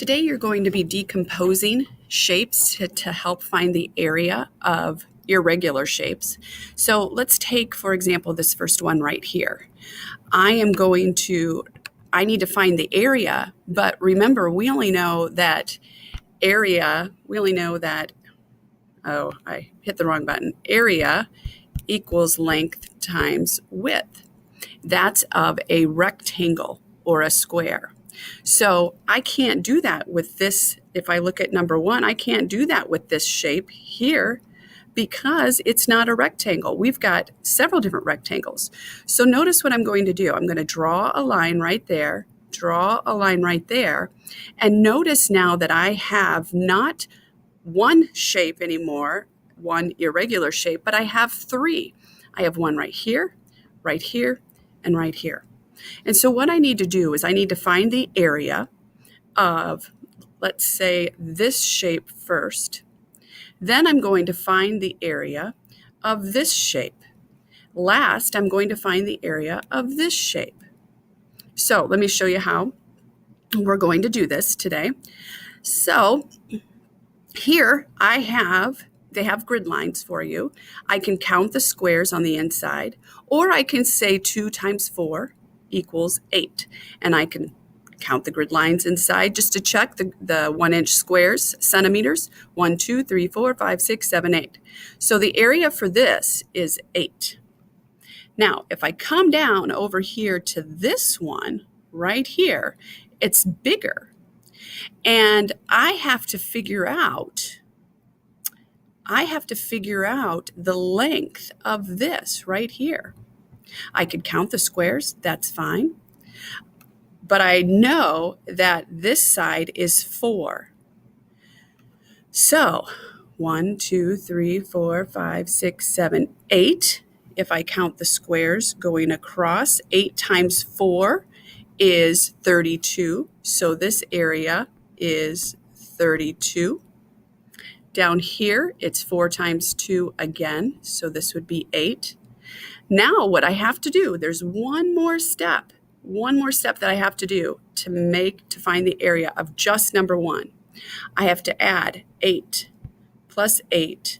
Today you're going to be decomposing shapes to help find the area of irregular shapes. So let's take, for example, this first one right here. I need to find the area, but remember, we only know that oh, I hit the wrong button. Area equals length times width. That's of a rectangle or a square. So I can't do that with this. If I look at number one, I can't do that with this shape here because it's not a rectangle. We've got several different rectangles. So notice what I'm going to do. I'm going to draw a line right there, and notice now that I have not one shape anymore, one irregular shape, but I have three. I have one right here, and right here. And so what I need to do is I need to find the area of, let's say, this shape first. Then I'm going to find the area of this shape. Last, I'm going to find the area of this shape. So let me show you how we're going to do this today. So here they have grid lines for you. I can count the squares on the inside, or I can say 2 times 4 equals 8. And I can count the grid lines inside just to check the 1-inch squares, centimeters, 1, 2, 3, 4, 5, 6, 7, 8. So the area for this is 8. Now, if I come down over here to this one right here, it's bigger. And I have to figure out the length of this right here. I could count the squares, that's fine. But I know that this side is 4. So 1, 2, 3, 4, 5, 6, 7, 8. If I count the squares going across, 8 times 4 is 32. So this area is 32. Down here, it's 4 times 2 again. So this would be 8. Now what I have to do, there's one more step that I have to do to find the area of just number 1. I have to add 8 plus 8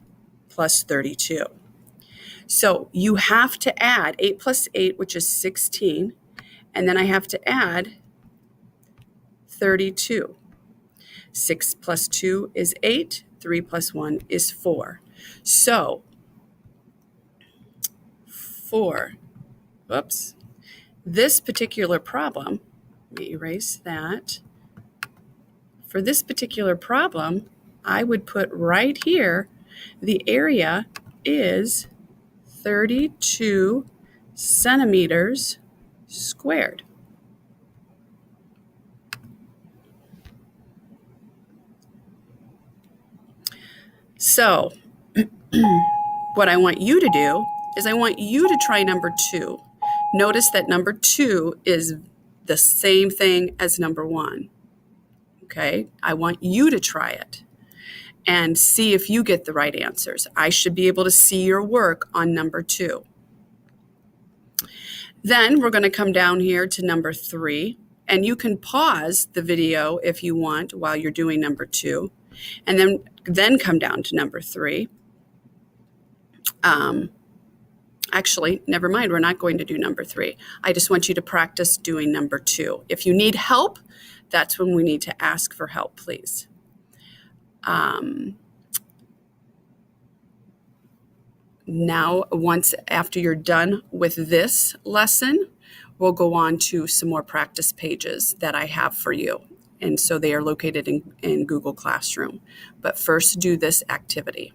plus 32. So you have to add 8 plus 8, which is 16, and then I have to add 32. 6 plus 2 is 8, 3 plus 1 is 4. So this particular problem, let me erase that. For this particular problem, I would put right here, the area is 32 centimeters squared. So what I want you to do is I want you to try number 2. Notice that number 2 is the same thing as number 1. Okay, I want you to try it and see if you get the right answers. I should be able to see your work on number 2. Then we're going to come down here to number 3, and you can pause the video if you want while you're doing number 2, and then come down to number 3. Actually, never mind, we're not going to do number 3. I just want you to practice doing number 2. If you need help, that's when we need to ask for help, please. Now, after you're done with this lesson, we'll go on to some more practice pages that I have for you. And so they are located in Google Classroom. But first, do this activity.